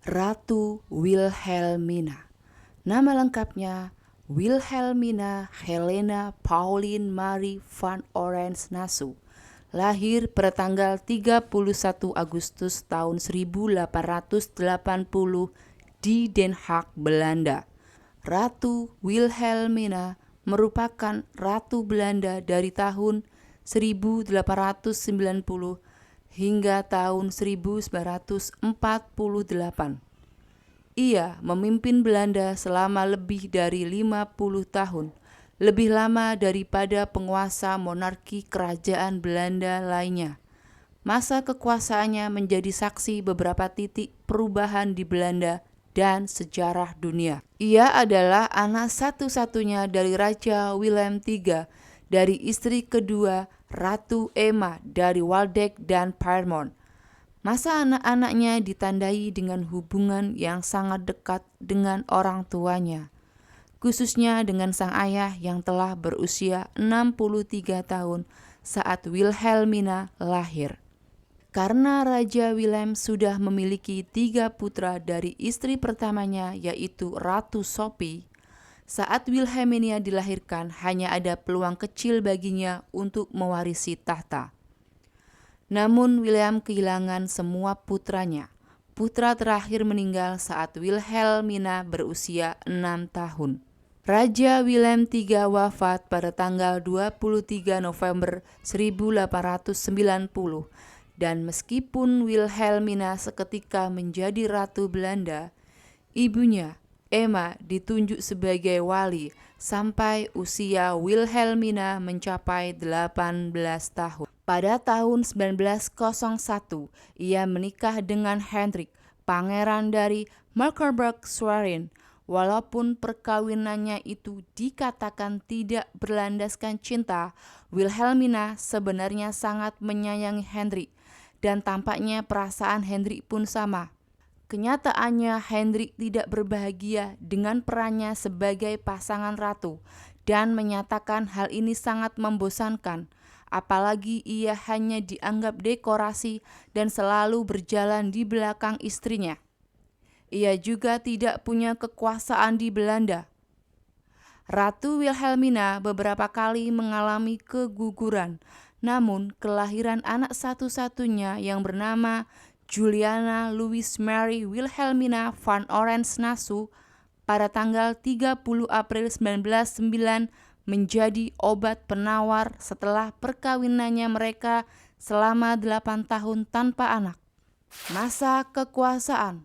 Ratu Wilhelmina. Nama lengkapnya Wilhelmina Helena Pauline Marie van Oranje-Nassau. Lahir pada tanggal 31 Agustus tahun 1880 di Den Haag, Belanda. Ratu Wilhelmina merupakan Ratu Belanda dari tahun 1890 hingga tahun 1948. Ia memimpin Belanda selama lebih dari 50 tahun, lebih lama daripada penguasa monarki kerajaan Belanda lainnya. Masa kekuasaannya menjadi saksi beberapa titik perubahan di Belanda dan sejarah dunia. Ia adalah anak satu-satunya dari Raja Willem III dari istri kedua Ratu Emma dari Waldeck dan Pyrmont. Masa anak-anaknya ditandai dengan hubungan yang sangat dekat dengan orang tuanya, khususnya dengan sang ayah yang telah berusia 63 tahun saat Wilhelmina lahir. Karena Raja Willem sudah memiliki 3 putra dari istri pertamanya yaitu Ratu Sophie, saat Wilhelmina dilahirkan hanya ada peluang kecil baginya untuk mewarisi tahta. Namun William kehilangan semua putranya. Putra terakhir meninggal saat Wilhelmina berusia 6 tahun. Raja Willem III wafat pada tanggal 23 November 1890 dan meskipun Wilhelmina seketika menjadi Ratu Belanda, ibunya Emma ditunjuk sebagai wali sampai usia Wilhelmina mencapai 18 tahun. Pada tahun 1901, ia menikah dengan Hendrik, pangeran dari Mecklenburg-Schwerin. Walaupun perkawinannya itu dikatakan tidak berlandaskan cinta, Wilhelmina sebenarnya sangat menyayangi Hendrik, dan tampaknya perasaan Hendrik pun sama. Kenyataannya Hendrik tidak berbahagia dengan perannya sebagai pasangan ratu dan menyatakan hal ini sangat membosankan, apalagi ia hanya dianggap dekorasi dan selalu berjalan di belakang istrinya. Ia juga tidak punya kekuasaan di Belanda. Ratu Wilhelmina beberapa kali mengalami keguguran, namun kelahiran anak satu-satunya yang bernama Juliana Louise Mary Wilhelmina van Oranje-Nassau pada tanggal 30 April 1909 menjadi obat penawar setelah perkawinannya mereka selama 8 tahun tanpa anak. Masa kekuasaan.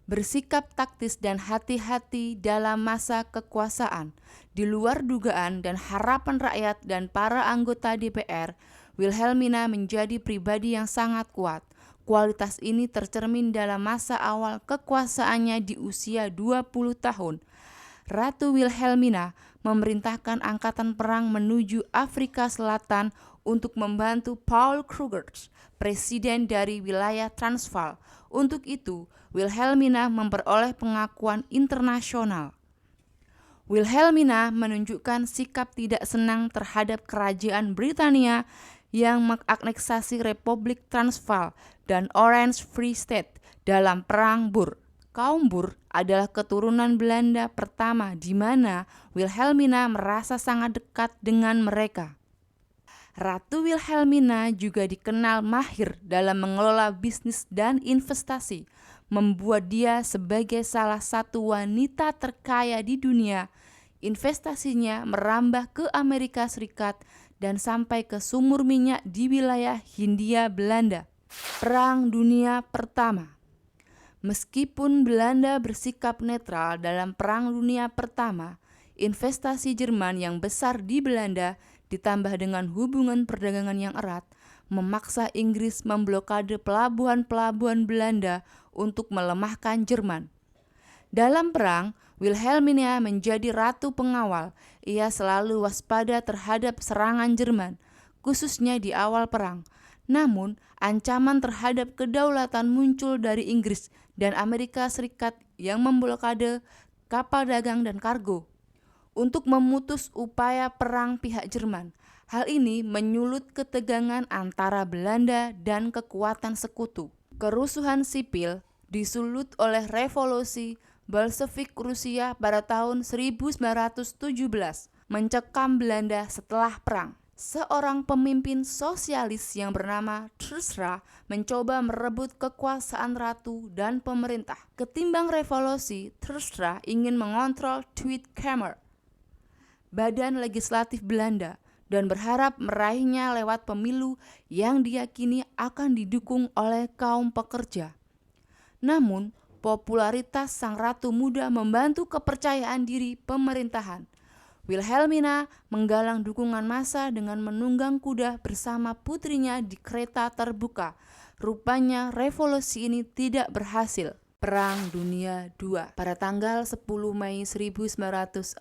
Bersikap taktis dan hati-hati dalam masa kekuasaan, di luar dugaan dan harapan rakyat dan para anggota DPR, Wilhelmina menjadi pribadi yang sangat kuat. Kualitas ini tercermin dalam masa awal kekuasaannya di usia 20 tahun. Ratu Wilhelmina memerintahkan angkatan perang menuju Afrika Selatan untuk membantu Paul Kruger, presiden dari wilayah Transvaal. Untuk itu, Wilhelmina memperoleh pengakuan internasional. Wilhelmina menunjukkan sikap tidak senang terhadap kerajaan Britania yang menganeksasi Republik Transvaal dan Orange Free State dalam Perang Boer. Kaum Boer adalah keturunan Belanda pertama di mana Wilhelmina merasa sangat dekat dengan mereka. Ratu Wilhelmina juga dikenal mahir dalam mengelola bisnis dan investasi, membuat dia sebagai salah satu wanita terkaya di dunia. Investasinya merambah ke Amerika Serikat dan sampai ke sumur minyak di wilayah Hindia Belanda. Perang Dunia Pertama. Meskipun Belanda bersikap netral dalam Perang Dunia Pertama, investasi Jerman yang besar di Belanda ditambah dengan hubungan perdagangan yang erat, memaksa Inggris memblokade pelabuhan-pelabuhan Belanda untuk melemahkan Jerman. Dalam perang, Wilhelmina menjadi ratu pengawal. Ia selalu waspada terhadap serangan Jerman, khususnya di awal perang. Namun, ancaman terhadap kedaulatan muncul dari Inggris dan Amerika Serikat yang memblokade kapal dagang dan kargo untuk memutus upaya perang pihak Jerman. Hal ini menyulut ketegangan antara Belanda dan kekuatan sekutu. Kerusuhan sipil disulut oleh revolusi Bolshevik Rusia pada tahun 1917, mencekam Belanda setelah perang. Seorang pemimpin sosialis yang bernama Teutstra mencoba merebut kekuasaan ratu dan pemerintah. Ketimbang revolusi, Teutstra ingin mengontrol Tweede Kamer, badan legislatif Belanda, dan berharap meraihnya lewat pemilu yang diyakini akan didukung oleh kaum pekerja. Namun, popularitas sang ratu muda membantu kepercayaan diri pemerintahan. Wilhelmina menggalang dukungan massa dengan menunggang kuda bersama putrinya di kereta terbuka. Rupanya revolusi ini tidak berhasil. Perang Dunia II. Pada tanggal 10 Mei 1940,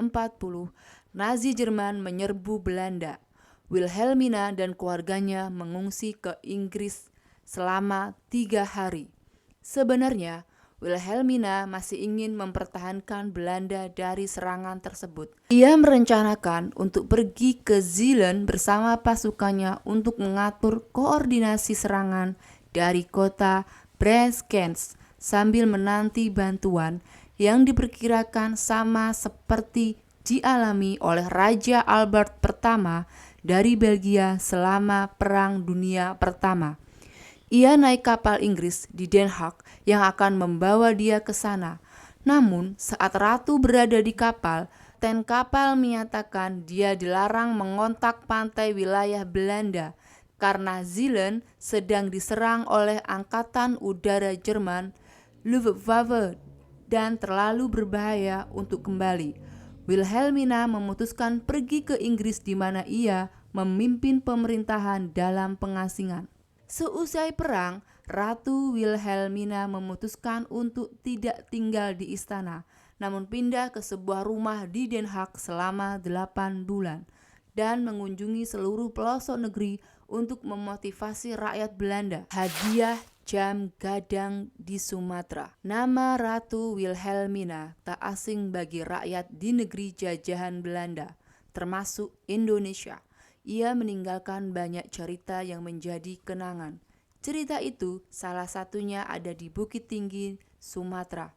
Nazi Jerman menyerbu Belanda. Wilhelmina dan keluarganya mengungsi ke Inggris selama 3 hari. Sebenarnya, Wilhelmina masih ingin mempertahankan Belanda dari serangan tersebut. Ia merencanakan untuk pergi ke Zeeland bersama pasukannya untuk mengatur koordinasi serangan dari kota Breskens sambil menanti bantuan yang diperkirakan sama seperti dialami oleh Raja Albert pertama dari Belgia selama Perang Dunia Pertama. Ia naik kapal Inggris di Den Haag yang akan membawa dia ke sana. Namun, saat ratu berada di kapal, kapten kapal menyatakan dia dilarang mengontak pantai wilayah Belanda karena Zeeland sedang diserang oleh Angkatan Udara Jerman, Luftwaffe, dan terlalu berbahaya untuk kembali. Wilhelmina memutuskan pergi ke Inggris di mana ia memimpin pemerintahan dalam pengasingan. Seusai perang, Ratu Wilhelmina memutuskan untuk tidak tinggal di istana, namun pindah ke sebuah rumah di Den Haag selama 8 bulan dan mengunjungi seluruh pelosok negeri untuk memotivasi rakyat Belanda. Hadiah jam gadang di Sumatera. Nama Ratu Wilhelmina tak asing bagi rakyat di negeri jajahan Belanda, termasuk Indonesia. Ia meninggalkan banyak cerita yang menjadi kenangan. Cerita itu salah satunya ada di Bukit Tinggi, Sumatera.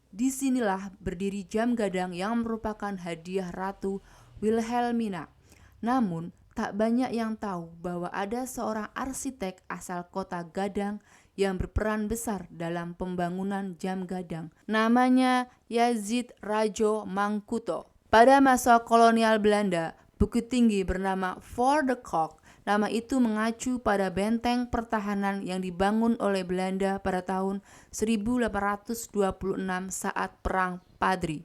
Disinilah berdiri jam gadang yang merupakan hadiah Ratu Wilhelmina. Namun, tak banyak yang tahu bahwa ada seorang arsitek asal kota Gadang yang berperan besar dalam pembangunan jam gadang. Namanya Yazid Rajo Mangkuto. Pada masa kolonial Belanda, Bukit Tinggi bernama Fort de Kock. Nama itu mengacu pada benteng pertahanan yang dibangun oleh Belanda pada tahun 1826 saat Perang Padri.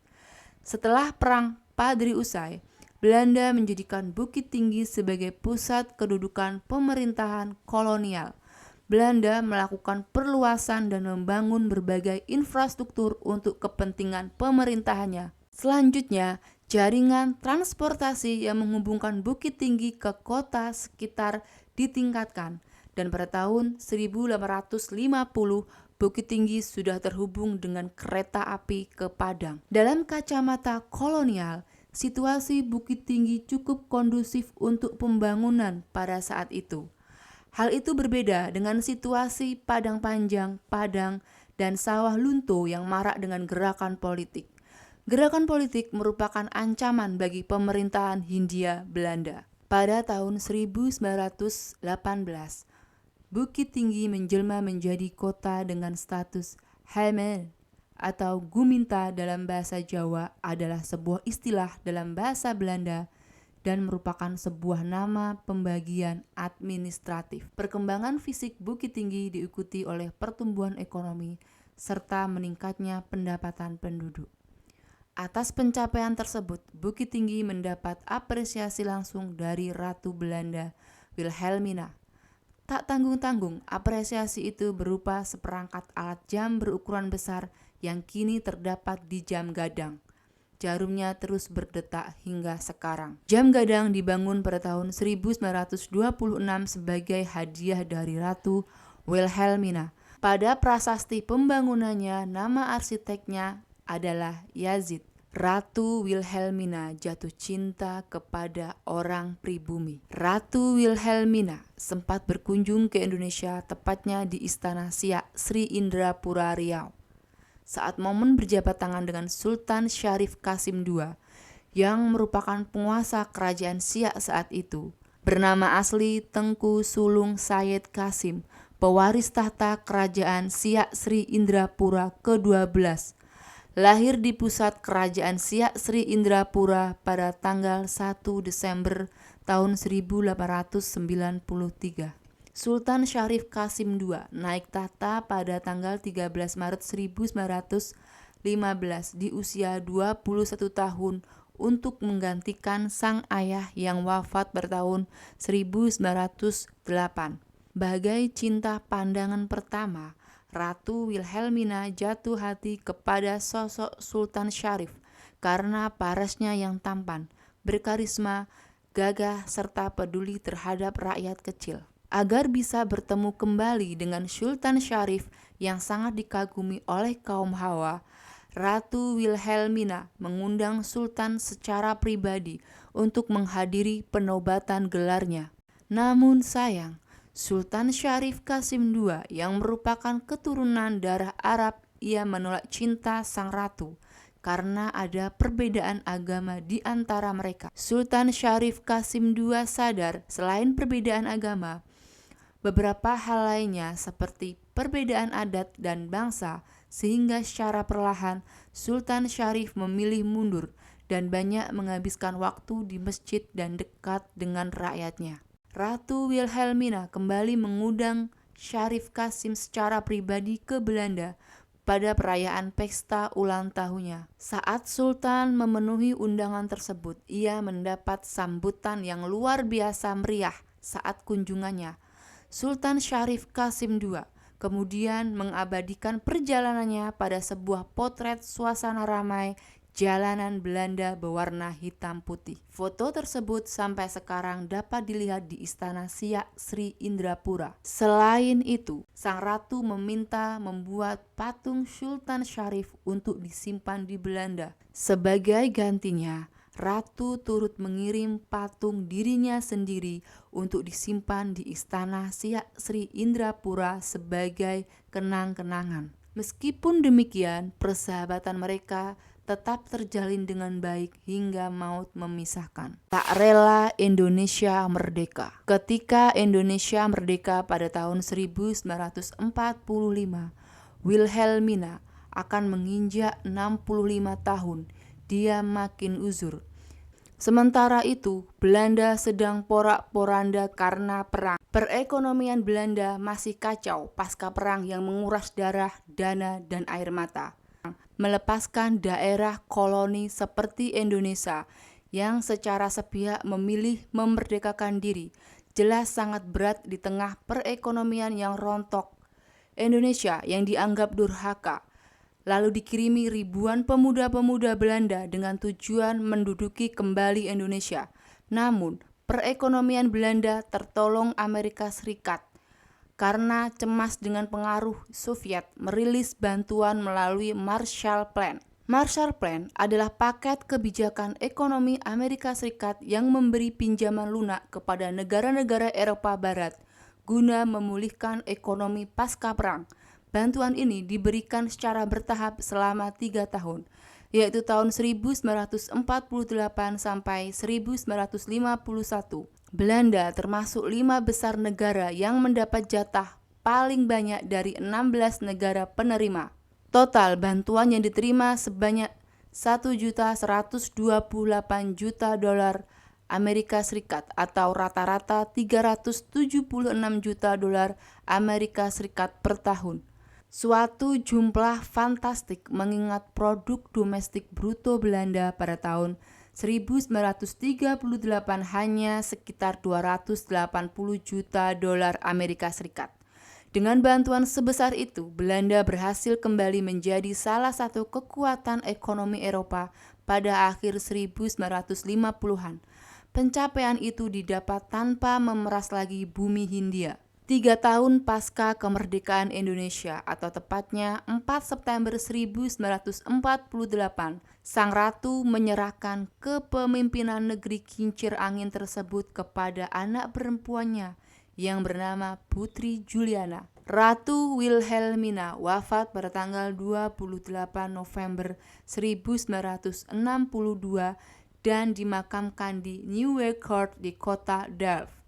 Setelah Perang Padri usai, Belanda menjadikan Bukit Tinggi sebagai pusat kedudukan pemerintahan kolonial. Belanda melakukan perluasan dan membangun berbagai infrastruktur untuk kepentingan pemerintahannya. Selanjutnya, jaringan transportasi yang menghubungkan Bukit Tinggi ke kota sekitar ditingkatkan, dan pada tahun 1850 Bukit Tinggi sudah terhubung dengan kereta api ke Padang. Dalam kacamata kolonial, situasi Bukit Tinggi cukup kondusif untuk pembangunan pada saat itu. Hal itu berbeda dengan situasi Padang Panjang, Padang, dan Sawah Lunto yang marak dengan gerakan politik. Gerakan politik merupakan ancaman bagi pemerintahan Hindia Belanda. Pada tahun 1918, Bukit Tinggi menjelma menjadi kota dengan status Helmand atau Guminta dalam bahasa Jawa adalah sebuah istilah dalam bahasa Belanda dan merupakan sebuah nama pembagian administratif. Perkembangan fisik Bukit Tinggi diikuti oleh pertumbuhan ekonomi serta meningkatnya pendapatan penduduk. Atas pencapaian tersebut, Bukit Tinggi mendapat apresiasi langsung dari Ratu Belanda, Wilhelmina. Tak tanggung-tanggung, apresiasi itu berupa seperangkat alat jam berukuran besar yang kini terdapat di jam gadang. Jarumnya terus berdetak hingga sekarang. Jam gadang dibangun pada tahun 1926 sebagai hadiah dari Ratu Wilhelmina. Pada prasasti pembangunannya, nama arsiteknya adalah Yazid Ratu Wilhelmina jatuh cinta kepada orang pribumi. Ratu Wilhelmina sempat berkunjung ke Indonesia, tepatnya di Istana Siak Sri Indrapura Riau, saat momen berjabat tangan dengan Sultan Syarif Qasim II yang merupakan penguasa kerajaan Siak saat itu. Bernama asli Tengku Sulung Sayed Qasim, pewaris tahta kerajaan Siak Sri Indrapura ke-12. Lahir di pusat kerajaan Siak Sri Indrapura pada tanggal 1 Desember tahun 1893. Sultan Syarif Qasim II naik tahta pada tanggal 13 Maret 1915 di usia 21 tahun untuk menggantikan sang ayah yang wafat pada tahun 1908. Bagai cinta pandangan pertama, Ratu Wilhelmina jatuh hati kepada sosok Sultan Syarif karena parasnya yang tampan, berkarisma, gagah, serta peduli terhadap rakyat kecil. Agar bisa bertemu kembali dengan Sultan Syarif yang sangat dikagumi oleh kaum Hawa, Ratu Wilhelmina mengundang Sultan secara pribadi untuk menghadiri penobatan gelarnya. Namun sayang, Sultan Syarif Qasim II yang merupakan keturunan darah Arab, ia menolak cinta sang ratu karena ada perbedaan agama di antara mereka. Sultan Syarif Qasim II sadar selain perbedaan agama, beberapa hal lainnya seperti perbedaan adat dan bangsa, sehingga secara perlahan Sultan Syarif memilih mundur dan banyak menghabiskan waktu di masjid dan dekat dengan rakyatnya. Ratu Wilhelmina kembali mengundang Syarif Qasim secara pribadi ke Belanda pada perayaan pesta ulang tahunnya. Saat Sultan memenuhi undangan tersebut, ia mendapat sambutan yang luar biasa meriah saat kunjungannya. Sultan Syarif Qasim II kemudian mengabadikan perjalanannya pada sebuah potret suasana ramai jalanan Belanda berwarna hitam putih. Foto tersebut sampai sekarang dapat dilihat di Istana Siak Sri Indrapura. Selain itu, sang ratu meminta membuat patung Sultan Syarif untuk disimpan di Belanda. Sebagai gantinya, ratu turut mengirim patung dirinya sendiri untuk disimpan di Istana Siak Sri Indrapura sebagai kenang-kenangan. Meskipun demikian, persahabatan mereka tetap terjalin dengan baik hingga maut memisahkan. Tak rela Indonesia merdeka. Ketika Indonesia merdeka pada tahun 1945, Wilhelmina akan menginjak 65 tahun. Dia makin uzur. Sementara itu, Belanda sedang porak-poranda karena perang. Perekonomian Belanda masih kacau pasca perang yang menguras darah, dana, dan air mata. Melepaskan daerah koloni seperti Indonesia yang secara sepihak memilih memerdekakan diri, jelas sangat berat di tengah perekonomian yang rontok. Indonesia yang dianggap durhaka, lalu dikirimi ribuan pemuda-pemuda Belanda dengan tujuan menduduki kembali Indonesia. Namun, perekonomian Belanda tertolong Amerika Serikat karena cemas dengan pengaruh Soviet merilis bantuan melalui Marshall Plan. Marshall Plan adalah paket kebijakan ekonomi Amerika Serikat yang memberi pinjaman lunak kepada negara-negara Eropa Barat guna memulihkan ekonomi pasca perang. Bantuan ini diberikan secara bertahap selama 3 tahun, yaitu tahun 1948 sampai 1951. Belanda termasuk 5 besar negara yang mendapat jatah paling banyak dari 16 negara penerima. Total bantuan yang diterima sebanyak 1.128 juta dolar Amerika Serikat atau rata-rata 376 juta dolar Amerika Serikat per tahun. Suatu jumlah fantastik mengingat produk domestik bruto Belanda pada tahun 1938 hanya sekitar 280 juta dolar Amerika Serikat. Dengan bantuan sebesar itu, Belanda berhasil kembali menjadi salah satu kekuatan ekonomi Eropa pada akhir 1950-an. Pencapaian itu didapat tanpa memeras lagi bumi Hindia. 3 tahun pasca kemerdekaan Indonesia atau tepatnya 4 September 1948, Sang Ratu menyerahkan kepemimpinan negeri kincir angin tersebut kepada anak perempuannya yang bernama Putri Juliana. Ratu Wilhelmina wafat pada tanggal 28 November 1962 dan dimakamkan di Nieuwe Court di kota Delft.